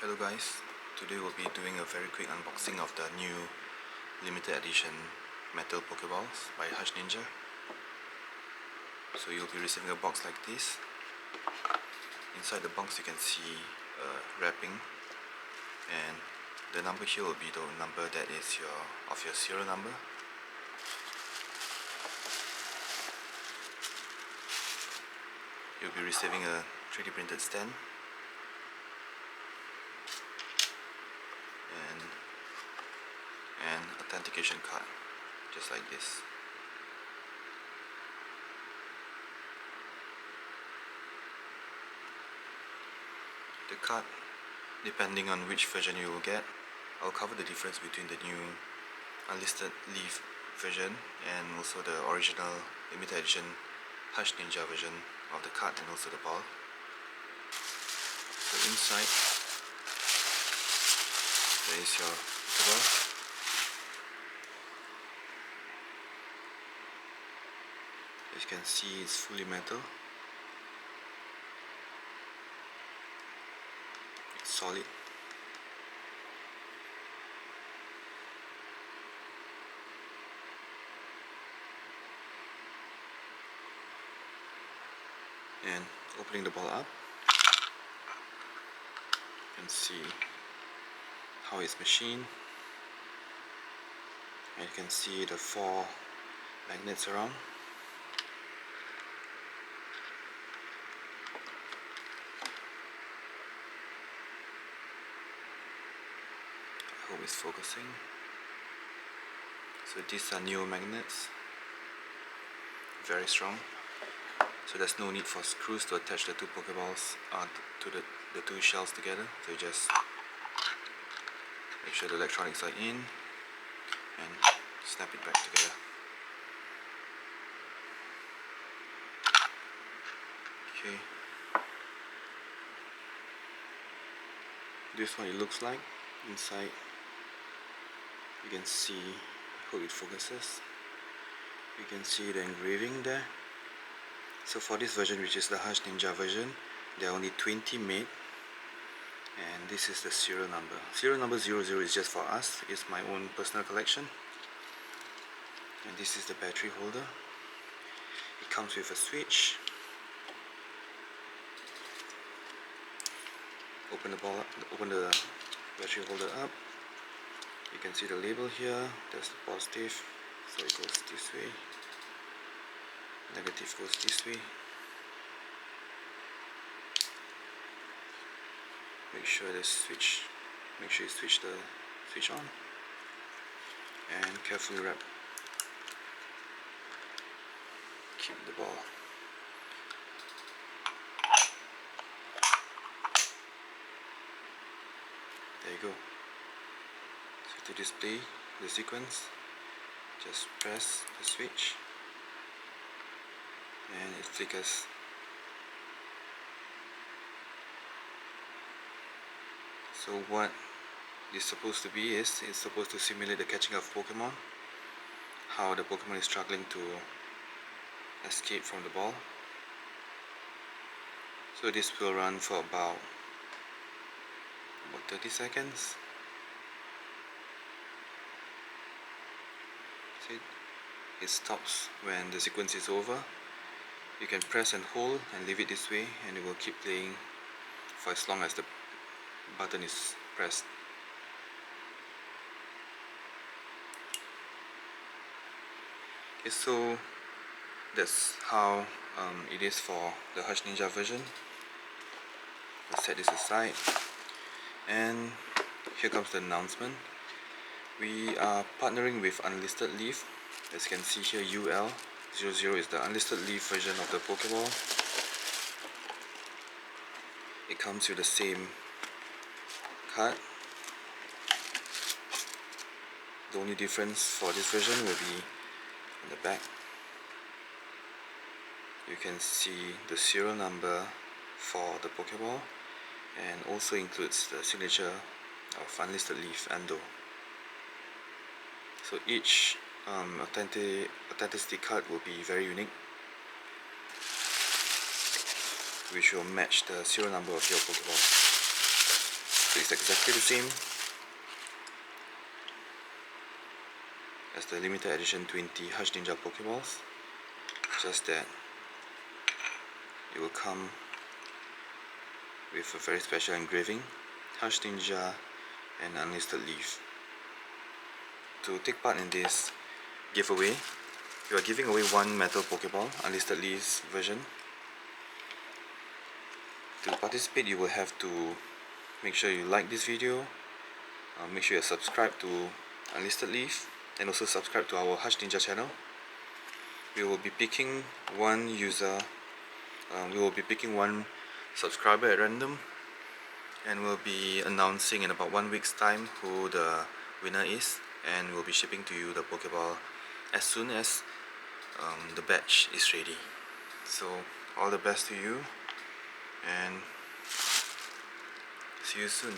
Hello guys, today we'll be doing a very quick unboxing of the new limited edition metal Pokeballs by Hush Ninja. So you'll be receiving a box like this. Inside the box you can see wrapping, and the number here will be the number that is your serial number. You'll be receiving a 3D printed stand and an authentication card, just like this. The card, depending on which version you will get, I'll cover the difference between the new UnlistedLeaf version and also the original limited edition Hush Ninja version of the card and also the ball. So inside there is your Pokeball. As you can see, it's fully metal. It's solid. And opening the ball up, you can see how it's machined, and you can see the 4 magnets around. I hope it's focusing. So these are new magnets, very strong. So there's no need for screws to attach the two Pokeballs to the two shells together. So you just make sure the electronics are in and snap it back together. Okay. This is what it looks like inside. You can see, I hope it focuses. You can see the engraving there. So for this version, which is the Hush Ninja version, there are only 20 made, and this is the serial number. Serial number 00 is just for us, it's my own personal collection. And this is the battery holder. It comes with a switch. Open the battery holder up. You can see the label here. There's the positive, so it goes this way. Negative goes this way. Make sure you switch the switch on, and carefully wrap. Keep the ball. There you go. So to display the sequence, just press the switch and it flickers. So what it's supposed to be is, it's supposed to simulate the catching of Pokemon, how the Pokemon is struggling to escape from the ball. So this will run for about 30 seconds. See, it stops when the sequence is over. You can press and hold and leave it this way, and it will keep playing for as long as the button is pressed. Okay, so that's how it is for the Hush Ninja version. Let's set this aside, and here comes the announcement. We are partnering with UnlistedLeaf. As you can see here, UL00 is the UnlistedLeaf version of the Pokeball. It comes with the same card. The only difference for this version will be on the back. You can see the serial number for the Pokeball, and also includes the signature of UnlistedLeaf Ando. So each authenticity card will be very unique, which will match the serial number of your Pokeball. So it's exactly the same as the limited edition 20 Hush Ninja Pokeballs, just that it will come with a very special engraving, Hush Ninja and UnlistedLeaf. To take part in this giveaway, we are giving away one metal Pokeball, UnlistedLeaf's version. To participate, you will have to make sure you like this video, make sure you subscribe to UnlistedLeaf, and also subscribe to our Hush Ninja channel. We will be picking one user, we will be picking one subscriber at random, and we'll be announcing in about 1 week's time who the winner is, and we'll be shipping to you the Pokeball as soon as the batch is ready. So all the best to you, and see you soon.